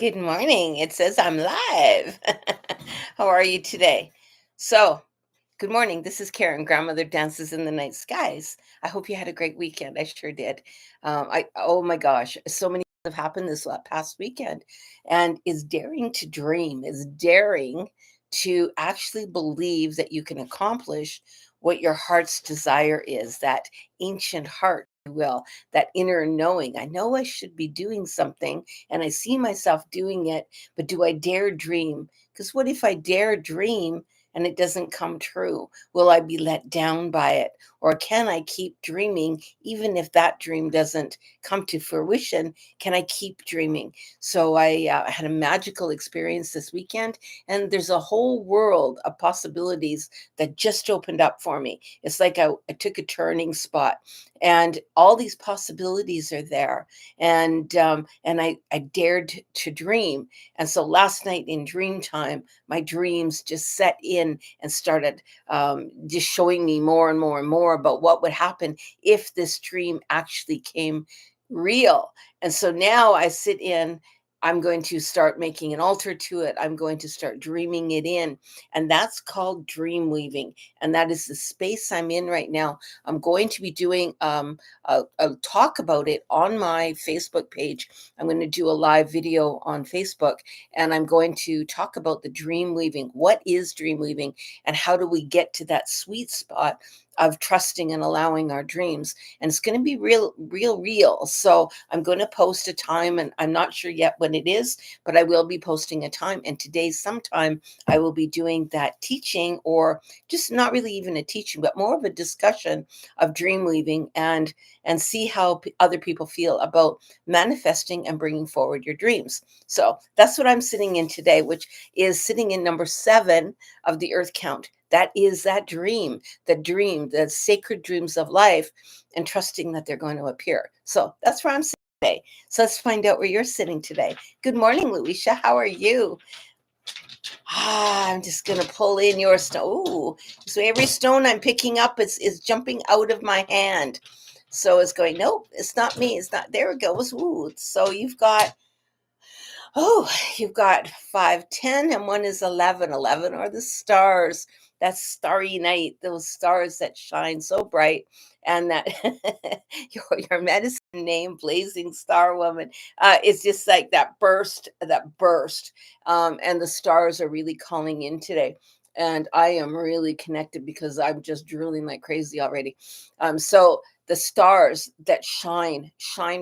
Good morning. It says I'm live. How are you today? So, good morning. This is Karen, Grandmother Dances in the Night Skies. I hope you had a great weekend. I sure did. Oh my gosh, so many things have happened this past weekend, and is daring to dream, is daring to actually believe that you can accomplish what your heart's desire is, that ancient heart, if you will, that inner knowing. I know I should be doing something and I see myself doing it, but do I dare dream? Because what if I dare dream and it doesn't come true? Will I be let down by it? Or can I keep dreaming even if that dream doesn't come to fruition? Can I keep dreaming? So I had a magical experience this weekend, and there's a whole world of possibilities that just opened up for me. It's like I took a turning spot, and all these possibilities are there. And I dared to dream. And so last night in dream time, my dreams just set in and started just showing me more and more and more about what would happen if this dream actually came real. And so now I sit in. I'm going to start making an altar to it. I'm going to start dreaming it in. And that's called dream weaving. And that is the space I'm in right now. I'm going to be doing a talk about it on my Facebook page. I'm going to do a live video on Facebook, and I'm going to talk about the dream weaving. What is dream weaving, and how do we get to that sweet spot of trusting and allowing our dreams? And it's going to be real, real, real. So I'm going to post a time, and I'm not sure yet when it is, but I will be posting a time. And today, sometime, I will be doing that teaching, or just not really even a teaching, but more of a discussion of dream weaving, and see how other people feel about manifesting and bringing forward your dreams. So that's what I'm sitting in today, which is sitting in number 7 of the earth count. That is that dream, the sacred dreams of life, and trusting that they're going to appear. So that's where I'm sitting today. So let's find out where you're sitting today. Good morning, Luisha. How are you? I'm just gonna pull in your stone. Ooh, so every stone I'm picking up is jumping out of my hand. So it's going, nope, it's not me. It's not. There it goes. Ooh, so you've got 5, 10, and one is 11. 11 are the stars. That starry night, those stars that shine so bright. And that your medicine name, Blazing Star Woman, is just like that burst. And the stars are really calling in today. And I am really connected because I'm just drooling like crazy already. So the stars that shine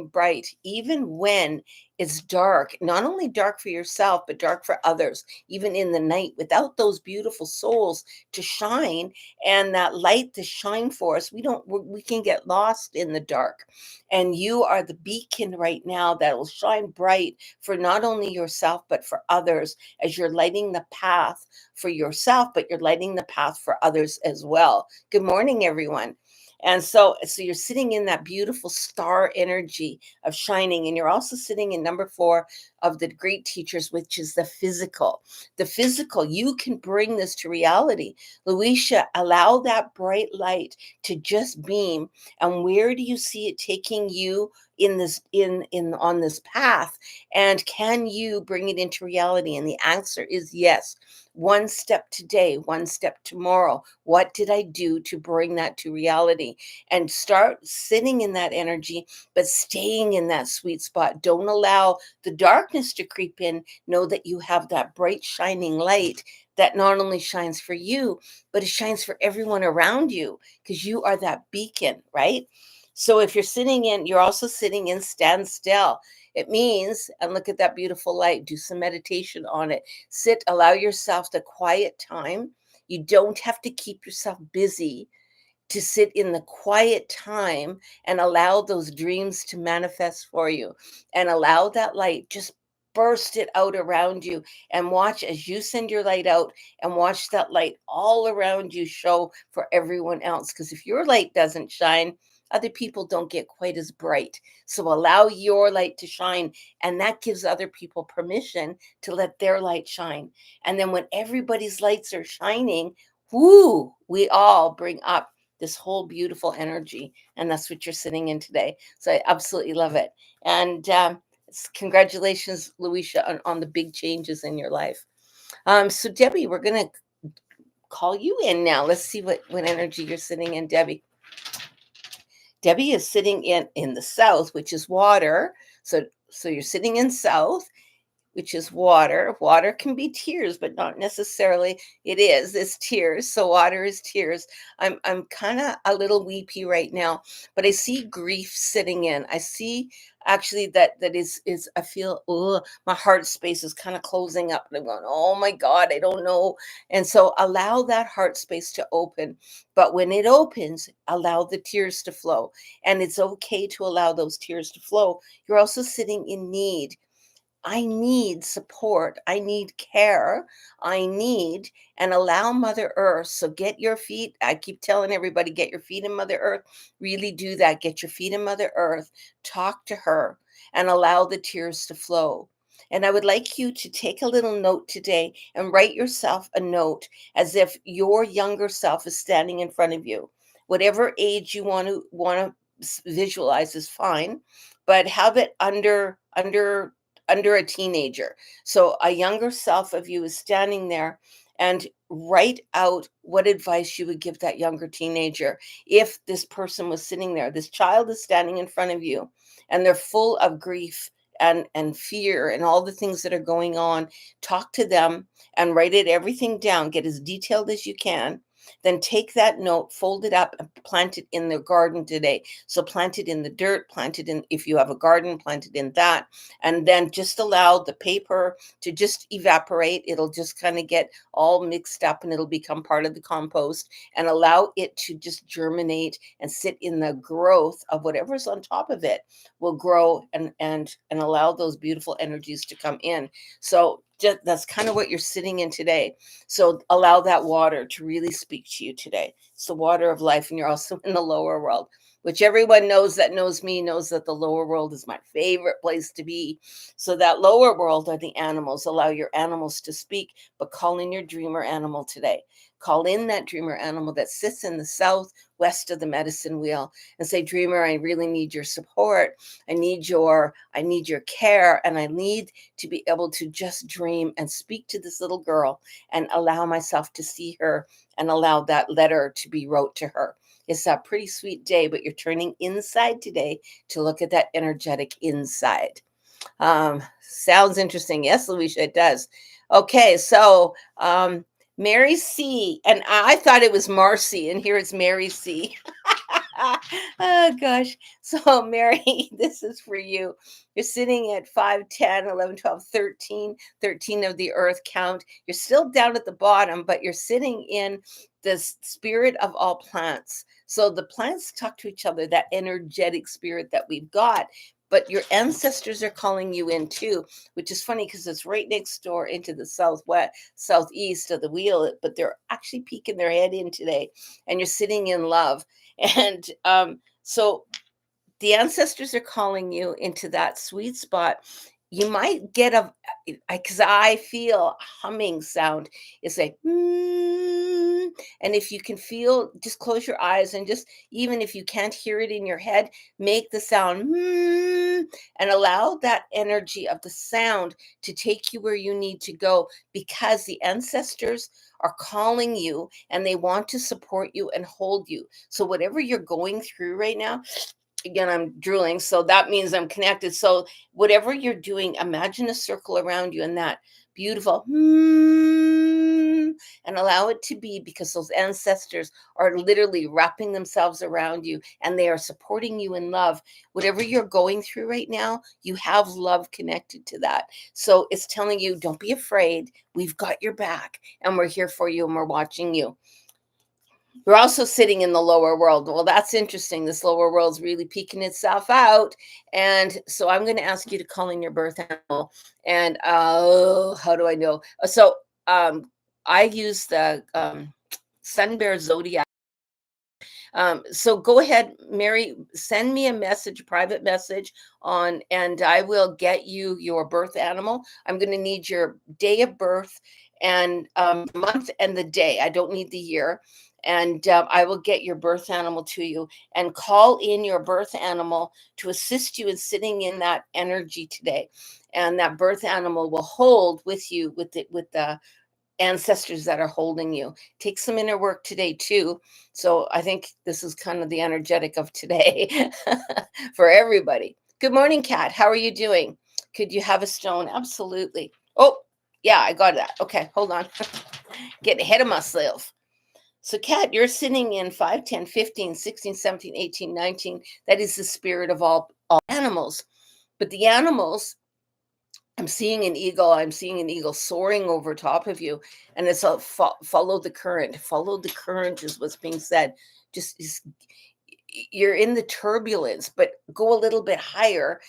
bright, even when it's dark, not only dark for yourself, but dark for others, even in the night, without those beautiful souls to shine and that light to shine for us. We can get lost in the dark. And you are the beacon right now that will shine bright for not only yourself, but for others, as you're lighting the path for yourself, but you're lighting the path for others as well. Good morning, everyone. And so you're sitting in that beautiful star energy of shining, and you're also sitting in number 4 of the great teachers, which is the physical. The physical, you can bring this to reality. Luisha, allow that bright light to just beam. And where do you see it taking you in this in on this path? And can you bring it into reality? And the answer is yes. One step today, one step tomorrow. What did I do to bring that to reality? And start sitting in that energy, but staying in that sweet spot. Don't allow the darkness to creep in. Know that you have that bright, shining light that not only shines for you, but it shines for everyone around you, because you are that beacon, right? So if you're also sitting in stand still. It means, and look at that beautiful light, do some meditation on it. Sit, allow yourself the quiet time. You don't have to keep yourself busy to sit in the quiet time and allow those dreams to manifest for you, and allow that light, just burst it out around you, and watch as you send your light out, and watch that light all around you show for everyone else. Because if your light doesn't shine, other people don't get quite as bright. So allow your light to shine, and that gives other people permission to let their light shine. And then when everybody's lights are shining, whoo, we all bring up this whole beautiful energy. And that's what you're sitting in today. So I absolutely love it. And Congratulations, Luisha, on the big changes in your life. So Debbie, we're gonna call you in now. Let's see what energy you're sitting in, Debbie. Debbie is sitting in the south, which is water. So you're sitting in south, which is water. Water can be tears, but not necessarily. It is. It's tears. So water is tears. I'm kind of a little weepy right now, but I see grief sitting in. I see actually that is I feel, ugh, my heart space is kind of closing up, and I'm going, oh my God, I don't know. And so allow that heart space to open. But when it opens, allow the tears to flow. And it's okay to allow those tears to flow. You're also sitting in need. I need support. I need care. I need, and allow Mother Earth. So get your feet. I keep telling everybody, get your feet in Mother Earth. Really do that. Get your feet in Mother Earth. Talk to her and allow the tears to flow. And I would like you to take a little note today and write yourself a note as if your younger self is standing in front of you. Whatever age you want to visualize is fine, but have it under a teenager. So a younger self of you is standing there, and write out what advice you would give that younger teenager if this person was sitting there. This child is standing in front of you, and they're full of grief and fear and all the things that are going on. Talk to them and write it everything down. Get as detailed as you can. Then take that note, fold it up, and plant it in the garden today. So plant it in the dirt, plant it in, if you have a garden, plant it in that, and then just allow the paper to just evaporate. It'll just kind of get all mixed up, and it'll become part of the compost, and allow it to just germinate and sit in the growth of whatever's on top of it will grow, and allow those beautiful energies to come in. So just, that's kind of what you're sitting in today. So allow that water to really speak to you today. It's the water of life, and you're also in the lower world, which everyone knows that knows me knows that the lower world is my favorite place to be. So that lower world are the animals. Allow your animals to speak, but call in your dreamer animal today. Call in that dreamer animal that sits in the southwest of the medicine wheel, and say, dreamer, I really need your support. I need your care, and I need to be able to just dream and speak to this little girl and allow myself to see her and allow that letter to be wrote to her. It's a pretty sweet day, but you're turning inside today to look at that energetic inside. Sounds interesting. Yes, Luisha, it does. Okay, so Mary C. And I thought it was Marcy, and here it's Mary C. Oh gosh. So Mary, this is for you. You're sitting at 5, 10, 11, 12, 13, 13 of the earth count. You're still down at the bottom, but you're sitting in the spirit of all plants. So the plants talk to each other, that energetic spirit that we've got. But your ancestors are calling you in too, which is funny because it's right next door into the southwest, southeast of the wheel. But they're actually peeking their head in today, and you're sitting in love. And so the ancestors are calling you into that sweet spot. You might get because I feel a humming sound. It's like, and if you can feel, just close your eyes, and just, even if you can't hear it in your head, make the sound, and allow that energy of the sound to take you where you need to go, because the ancestors are calling you and they want to support you and hold you. So whatever you're going through right now, again, I'm drooling, so that means I'm connected. So whatever you're doing, imagine a circle around you, and that beautiful and allow it to be, because those ancestors are literally wrapping themselves around you, and they are supporting you in love. Whatever you're going through right now, you have love connected to that. So it's telling you, don't be afraid. We've got your back, and we're here for you, and we're watching you. You're also sitting in the lower world. Well, that's interesting. This lower world's really peeking itself out. And so I'm going to ask you to call in your birth animal. And how do I know? So I use the Sun Bear Zodiac. So go ahead, Mary, send me a message, private message and I will get you your birth animal. I'm going to need your day of birth and month and the day. I don't need the year. And I will get your birth animal to you and call in your birth animal to assist you in sitting in that energy today. And that birth animal will hold with you with the ancestors that are holding you. Take some inner work today too. So I think this is kind of the energetic of today for everybody. Good morning, Kat. How are you doing? Could you have a stone? Absolutely. Oh, yeah, I got that. Okay, hold on. Get ahead of myself. So, Kat, you're sitting in 5, 10, 15, 16, 17, 18, 19. That is the spirit of all animals. But the animals, I'm seeing an eagle. I'm seeing an eagle soaring over top of you. And it's a follow the current. Follow the current is what's being said. Just you're in the turbulence, but go a little bit higher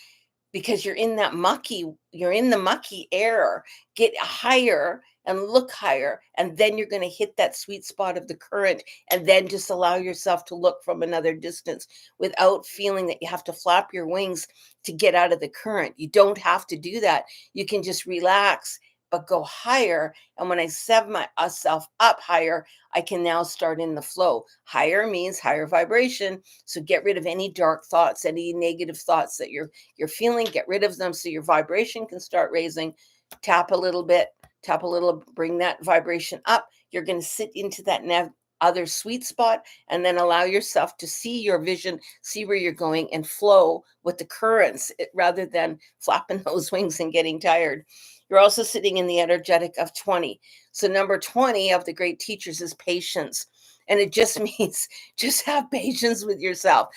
because you're in the mucky air. Get higher and look higher, and then you're going to hit that sweet spot of the current, and then just allow yourself to look from another distance without feeling that you have to flap your wings to get out of the current. You don't have to do that. You can just relax but go higher. And when I set myself up higher, I can now start in the flow. Higher means higher vibration. So get rid of any dark thoughts, any negative thoughts that you're feeling. Get rid of them so your vibration can start raising. Tap a little bit, tap a little, bring that vibration up. You're going to sit into that other sweet spot, and then allow yourself to see your vision, see where you're going, and flow with the currents rather than flapping those wings and getting tired. You're also sitting in the energetic of 20. So number 20 of the great teachers is patience. And it just means just have patience with yourself.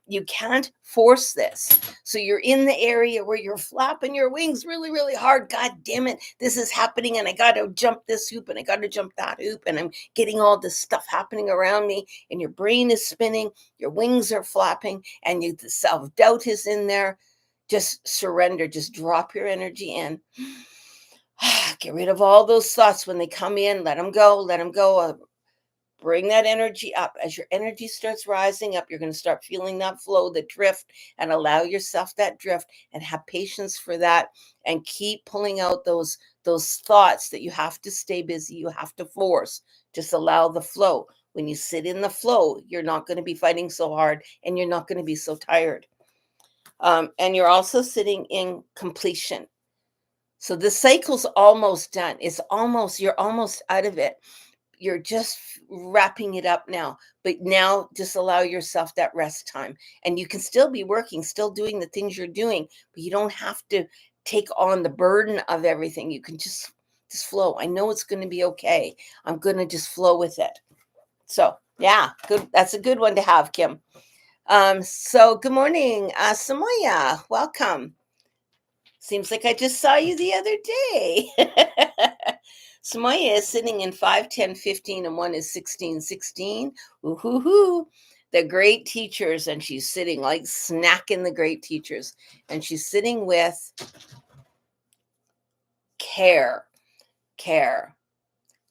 You can't force this. So you're in the area where you're flapping your wings really, really hard. God damn it, this is happening, and I got to jump this hoop, and I got to jump that hoop, and I'm getting all this stuff happening around me, and your brain is spinning, your wings are flapping, and the self-doubt is in there. Just surrender. Just drop your energy in. Get rid of all those thoughts when they come in. Let them go. Let them go. Bring that energy up. As your energy starts rising up, you're going to start feeling that flow, the drift, and allow yourself that drift, and have patience for that, and keep pulling out those thoughts that you have to stay busy, you have to force. Just allow the flow. When you sit in the flow, you're not going to be fighting so hard, and you're not going to be so tired. And you're also sitting in completion. So the cycle's almost done. You're almost out of it. You're just wrapping it up now. But now just allow yourself that rest time. And you can still be working, still doing the things you're doing, but you don't have to take on the burden of everything. You can just flow. I know it's going to be okay. I'm going to just flow with it. So yeah, good. That's a good one to have, Kim. So good morning, Samoya. Welcome. Seems like I just saw you the other day. Samoya is sitting in 5, 10, 15, and one is 16, 16. Ooh-hoo-hoo. The great teachers, and she's sitting like snacking the great teachers. And she's sitting with care.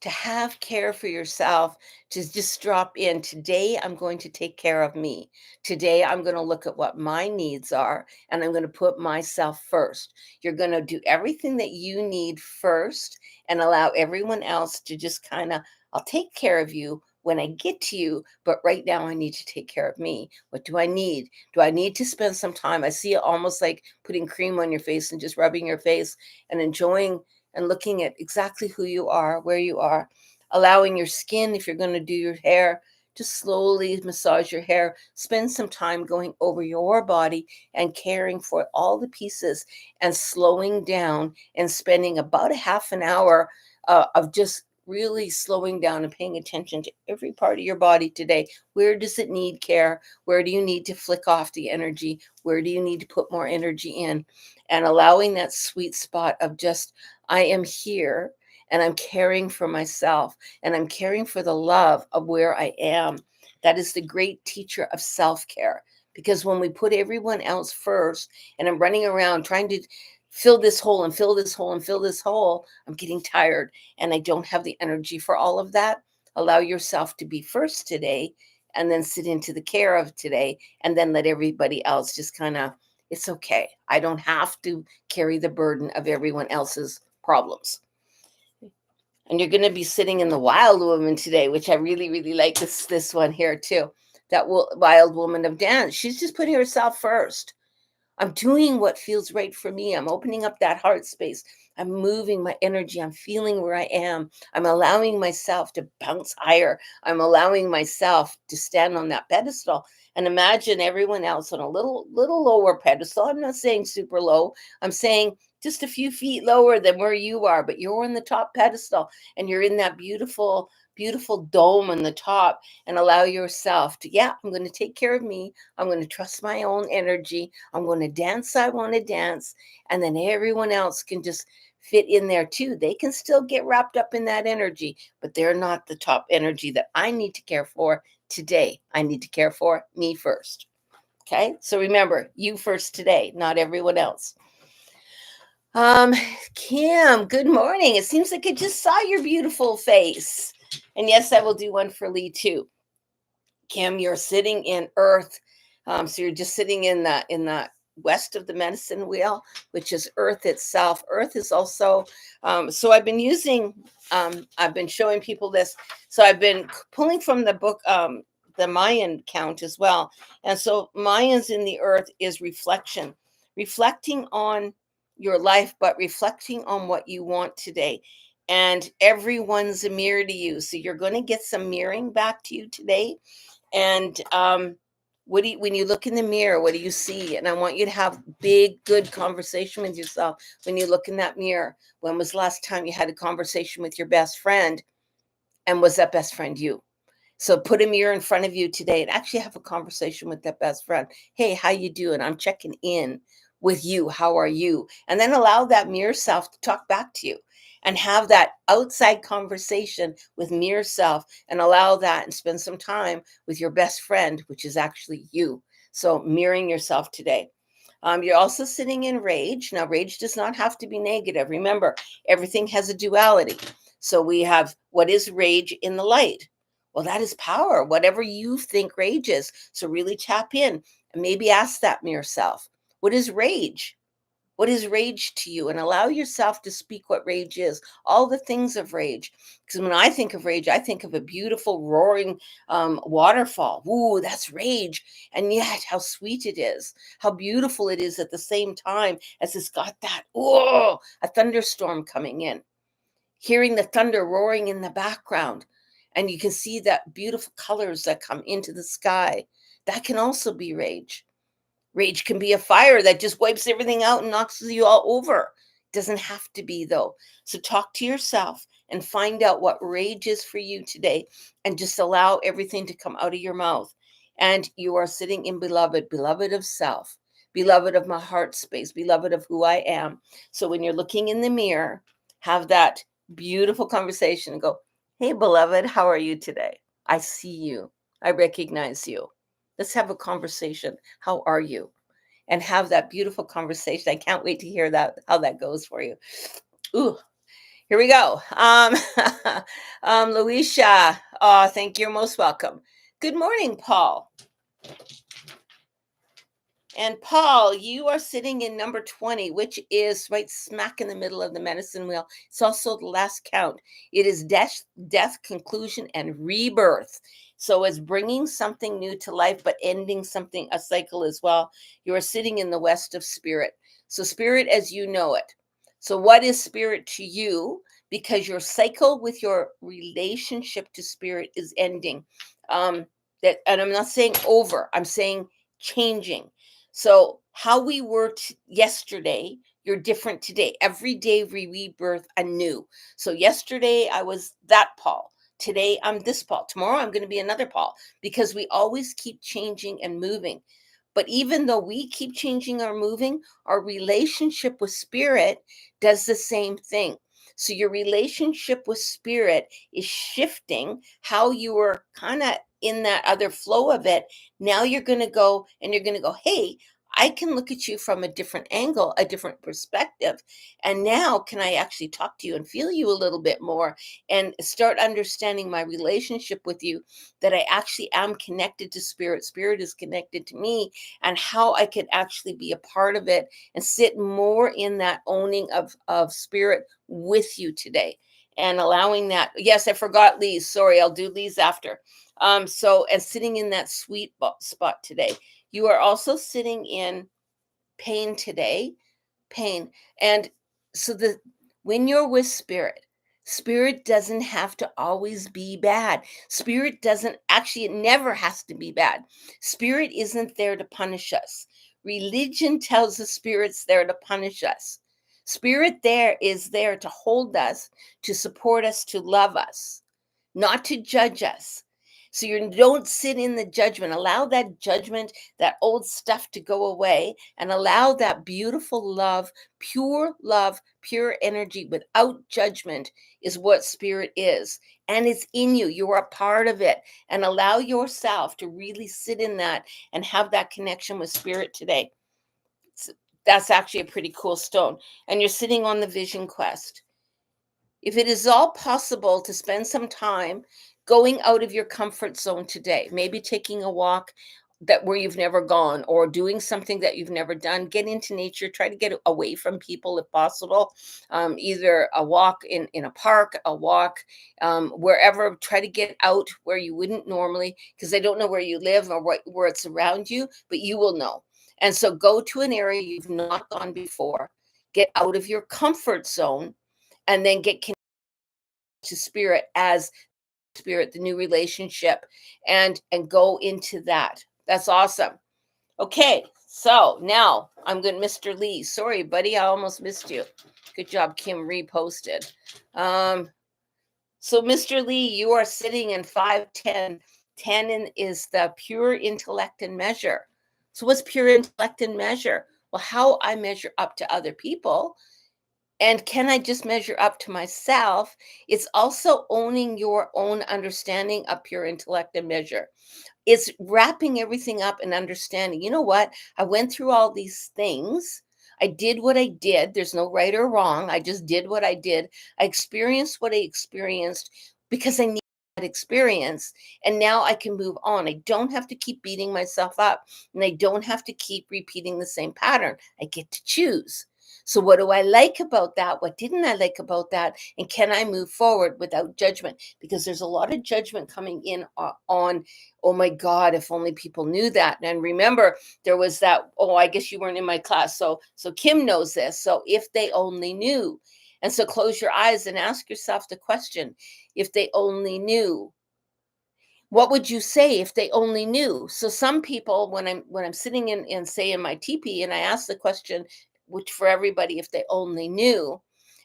To have care for yourself, to just drop in. Today, I'm going to take care of me. Today, I'm going to look at what my needs are, and I'm going to put myself first. You're going to do everything that you need first and allow everyone else to just kind of, I'll take care of you when I get to you, but right now I need to take care of me. What do I need? Do I need to spend some time? I see it almost like putting cream on your face and just rubbing your face and enjoying and looking at exactly who you are, where you are, allowing your skin, if you're going to do your hair, just slowly massage your hair. Spend some time going over your body and caring for all the pieces, and slowing down and spending about a half an hour of just really slowing down and paying attention to every part of your body today. Where does it need care? Where do you need to flick off the energy? Where do you need to put more energy in? And allowing that sweet spot of just, I am here, and I'm caring for myself, and I'm caring for the love of where I am. That is the great teacher of self-care. Because when we put everyone else first, and I'm running around trying to fill this hole and fill this hole and fill this hole, I'm getting tired, and I don't have the energy for all of that. Allow yourself to be first today, and then sit into the care of today, and then let everybody else just kind of, it's okay. I don't have to carry the burden of everyone else's problems. And you're going to be sitting in the wild woman today, which I really, really like this one here too. That wild woman of dance. She's just putting herself first. I'm doing what feels right for me. I'm opening up that heart space. I'm moving my energy. I'm feeling where I am. I'm allowing myself to bounce higher. I'm allowing myself to stand on that pedestal and imagine everyone else on a little lower pedestal. I'm not saying super low. I'm saying just a few feet lower than where you are, but you're on the top pedestal and you're in that beautiful, beautiful dome on the top, and allow yourself to, yeah, I'm going to take care of me. I'm going to trust my own energy. I'm going to dance. I want to dance. And then everyone else can just fit in there too. They can still get wrapped up in that energy, but they're not the top energy that I need to care for today. I need to care for me first. Okay. So remember, you first today, not everyone else. Um, Kim, good morning. It seems like I just saw your beautiful face. And yes, I will do one for Lee too. Kim, you're sitting in Earth. So you're just sitting in the west of the medicine wheel, which is Earth itself. Earth is also. So I've been using. I've been showing people this. So I've been pulling from the book, the Mayan count as well. And so Mayans in the Earth is reflection, reflecting on your life, but reflecting on what you want today. And everyone's a mirror to you. So you're going to get some mirroring back to you today. And when you look in the mirror, what do you see? And I want you to have big, good conversation with yourself when you look in that mirror. When was the last time you had a conversation with your best friend? And was that best friend you? So put a mirror in front of you today and actually have a conversation with that best friend. Hey, how you doing? I'm checking in with you. How are you? And then allow that mirror self to talk back to you and have that outside conversation with mirror self, and allow that and spend some time with your best friend, which is actually you. So mirroring yourself today. You're also sitting in rage. Now, rage does not have to be negative. Remember, everything has a duality. So we have what is rage in the light. Well, that is power, whatever you think rage is. So really tap in and maybe ask that mirror self, what is rage? What is rage to you? And allow yourself to speak what rage is, all the things of rage. Because when I think of rage, I think of a beautiful roaring waterfall. Ooh, that's rage. And yet, how sweet it is, how beautiful it is at the same time as it's got that, oh, a thunderstorm coming in, hearing the thunder roaring in the background. And you can see that beautiful colors that come into the sky. That can also be rage. Rage can be a fire that just wipes everything out and knocks you all over. Doesn't have to be, though. So talk to yourself and find out what rage is for you today, and just allow everything to come out of your mouth. And you are sitting in beloved, beloved of self, beloved of my heart space, beloved of who I am. So when you're looking in the mirror, have that beautiful conversation and go, hey, beloved, how are you today? I see you. I recognize you. Let's have a conversation. How are you? And have that beautiful conversation. I can't wait to hear that, how that goes for you. Ooh, here we go. Luisha, oh, thank you. You're most welcome. Good morning, Paul. And Paul, you are sitting in number 20, which is right smack in the middle of the medicine wheel. It's also the last count. It is death, conclusion, and rebirth. So it's bringing something new to life, but ending something, a cycle as well. You are sitting in the west of spirit. So spirit as you know it. So what is spirit to you? Because your cycle with your relationship to spirit is ending. And I'm not saying over, I'm saying changing. So how we were yesterday, you're different today. Every day we rebirth anew. So yesterday I was that Paul. Today I'm this Paul. Tomorrow I'm going to be another Paul, because we always keep changing and moving. But even though we keep changing or moving, our relationship with spirit does the same thing. So your relationship with spirit is shifting. How you were kind of in that other flow of it, now you're going to go and you're going to go, hey, I can look at you from a different angle, a different perspective. And now can I actually talk to you and feel you a little bit more and start understanding my relationship with you, that I actually am connected to spirit. Spirit is connected to me, and how I can actually be a part of it and sit more in that owning of spirit with you today. and allowing that. Yes, I forgot Lee's. Sorry, I'll do Lee's after. So, and sitting in that sweet spot today. You are also sitting in pain today, pain. And so the when you're with spirit, spirit doesn't have to always be bad. Spirit doesn't actually, it never has to be bad. Spirit isn't there to punish us. Religion tells the spirit's there to punish us. Spirit there is there to hold us, to support us, to love us, not to judge us. So you don't sit in the judgment. Allow that judgment, that old stuff to go away, and allow that beautiful love, pure energy without judgment is what spirit is. And it's in you. You are a part of it. And allow yourself to really sit in that and have that connection with spirit today. That's actually a pretty cool stone. And you're sitting on the vision quest. If it is all possible to spend some time going out of your comfort zone today, maybe taking a walk that where you've never gone, or doing something that you've never done, get into nature, try to get away from people if possible. Either a walk in a park, a walk wherever, try to get out where you wouldn't normally, because they don't know where you live or where it's around you, but you will know. And so go to an area you've not gone before, get out of your comfort zone, and then get to spirit as spirit, the new relationship, and go into that. That's awesome. Okay, so now I'm good. Mr. Lee, sorry buddy, I almost missed you. Good job. Kim reposted. So Mr. Lee, you are sitting in 510. 10 is the pure intellect and measure. So what's pure intellect and measure? Well, how I measure up to other people. And can I just measure up to myself? It's also owning your own understanding of pure intellect and measure. It's wrapping everything up and understanding, you know what? I went through all these things. I did what I did. There's no right or wrong. I just did what I did. I experienced what I experienced because I need that experience. And now I can move on. I don't have to keep beating myself up, and I don't have to keep repeating the same pattern. I get to choose. So, what do I like about that? What didn't I like about that? And can I move forward without judgment? Because there's a lot of judgment coming in on, oh my God, if only people knew that. And remember, there was that, oh, I guess you weren't in my class. So Kim knows this. So if they only knew. And so close your eyes and ask yourself the question, if they only knew, what would you say if they only knew? So some people, when I'm sitting in say in my teepee, and I ask the question, which for everybody, if they only knew,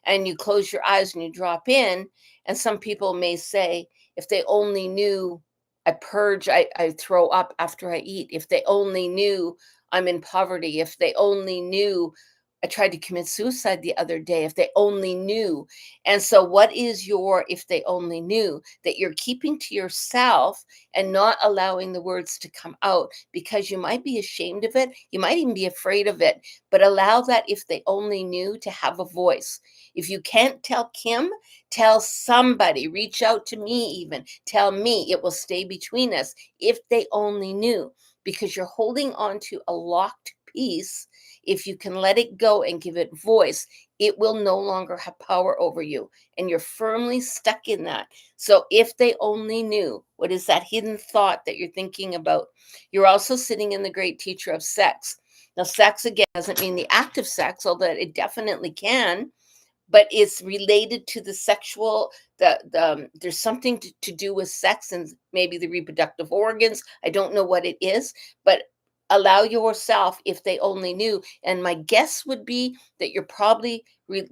and you close your eyes and you drop in, and some people may say, if they only knew I purge, I throw up after I eat. If they only knew I'm in poverty. If they only knew I tried to commit suicide the other day. If they only knew. And so what is your, if they only knew, that you're keeping to yourself and not allowing the words to come out because you might be ashamed of it. You might even be afraid of it, but allow that if they only knew to have a voice. If you can't tell Kim, tell somebody, reach out to me even, tell me, it will stay between us. If they only knew, because you're holding on to a locked piece. If you can let it go and give it voice, it will no longer have power over you. And you're firmly stuck in that. So if they only knew, what is that hidden thought that you're thinking about? You're also sitting in the great teacher of sex. Now, sex, again, doesn't mean the act of sex, although it definitely can, but it's related to the sexual, there's something to do with sex and maybe the reproductive organs. I don't know what it is, but allow yourself, if they only knew. And my guess would be that you're probably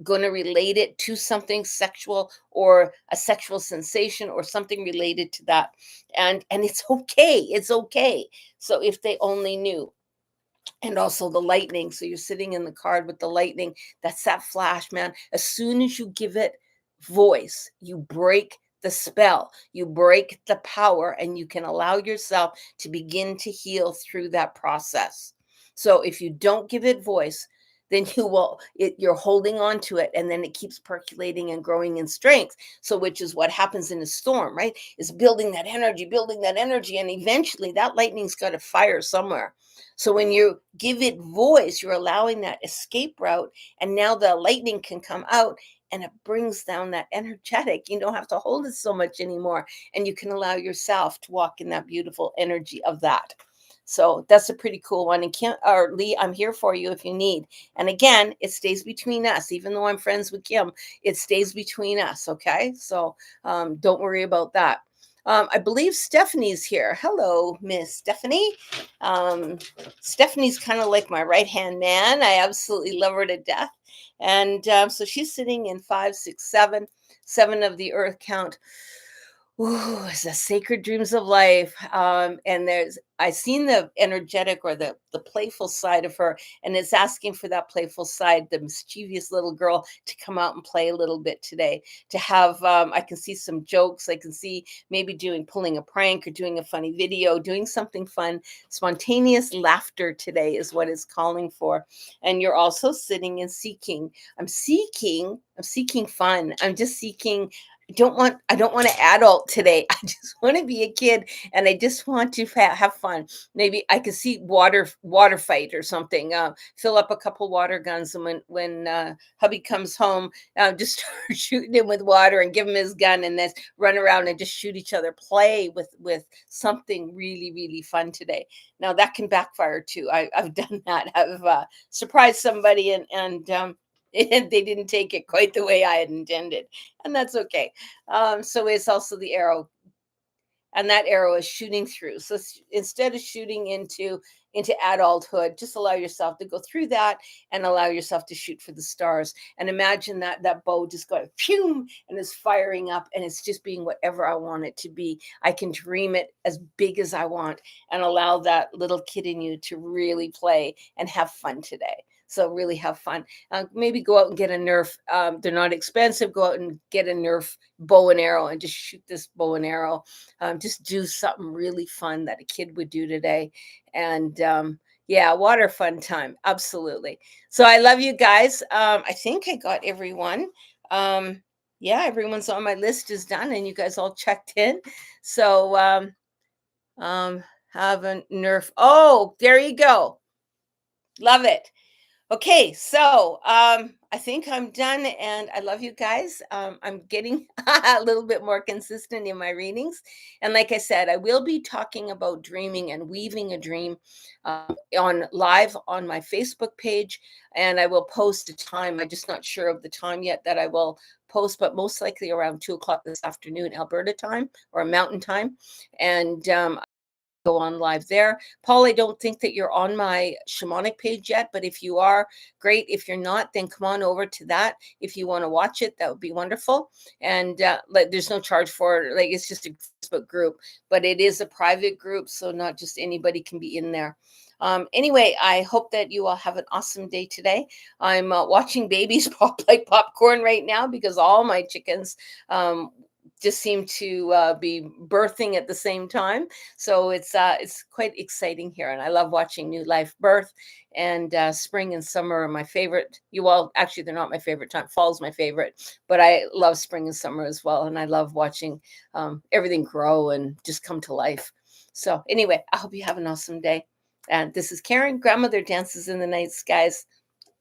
going to relate it to something sexual or a sexual sensation or something related to that. And it's okay. It's okay. So if they only knew. And also the lightning. So you're sitting in the card with the lightning. That's that flash, man. As soon as you give it voice, you break the spell, you break the power, and you can allow yourself to begin to heal through that process. So if you don't give it voice, then you're holding on to it, and then it keeps percolating and growing in strength. So which is what happens in a storm, right? Is building that energy. And eventually that lightning's got to fire somewhere. So when you give it voice, you're allowing that escape route, and now the lightning can come out and it brings down that energetic. You don't have to hold it so much anymore, and you can allow yourself to walk in that beautiful energy of that. So that's a pretty cool one. And Kim or Lee, I'm here for you if you need. And again, it stays between us. Even though I'm friends with Kim, it stays between us. Okay. So don't worry about that. I believe Stephanie's here. Hello, Miss Stephanie. Um, Stephanie's kind of like my right hand man. I absolutely love her to death. And so she's sitting in 5, 6, 7, 7 of the earth count. Ooh, it's the sacred dreams of life. And I seen the energetic or the playful side of her, and it's asking for that playful side, the mischievous little girl, to come out and play a little bit today. To have, I can see some jokes. I can see maybe pulling a prank or doing a funny video, doing something fun. Spontaneous laughter today is what it's calling for. And you're also sitting and seeking. I'm seeking fun. I'm just seeking. I don't want to adult today. I just want to be a kid, and I just want to have fun. Maybe I could see water fight or something. Fill up a couple water guns, and when hubby comes home, just start shooting him with water and give him his gun, and then run around and just shoot each other. Play with something really really fun today. Now that can backfire too. I've done that. I've surprised somebody and and they didn't take it quite the way I had intended, and that's okay. So it's also the arrow, and that arrow is shooting through. So instead of shooting into adulthood, just allow yourself to go through that and allow yourself to shoot for the stars. And imagine that bow just going phew and is firing up, and it's just being whatever I want it to be. I can dream it as big as I want and allow that little kid in you to really play and have fun today. So really have fun. Maybe go out and get a Nerf. They're not expensive. Go out and get a Nerf bow and arrow and just shoot this bow and arrow. Just do something really fun that a kid would do today. And yeah, water fun time. Absolutely. So I love you guys. I think I got everyone. Yeah, everyone's on my list is done, and you guys all checked in. So have a Nerf. Oh, there you go. Love it. Okay, so I think I'm done, and I love you guys. I'm getting a little bit more consistent in my readings, and like I said, I will be talking about dreaming and weaving a dream on live on my Facebook page, and I will post a time. I'm just not sure of the time yet that I will post, but most likely around 2 o'clock this afternoon, Alberta time or Mountain time, and go on live there. Paul, I don't think that you're on my shamanic page yet, but if you are, great. If you're not, then come on over to that. If you want to watch it, that would be wonderful. And like, there's no charge for it. Like, it's just a Facebook group, but it is a private group, so not just anybody can be in there. Anyway, I hope that you all have an awesome day today. I'm watching babies pop like popcorn right now because all my chickens just seem to be birthing at the same time. So it's quite exciting here, and I love watching new life birth. And spring and summer are my favorite. You all actually, they're not my favorite time. Fall's my favorite, but I love spring and summer as well. And I love watching everything grow and just come to life. So anyway, I hope you have an awesome day. And this is Karen. Grandmother dances in the night skies.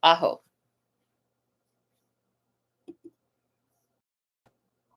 Aho.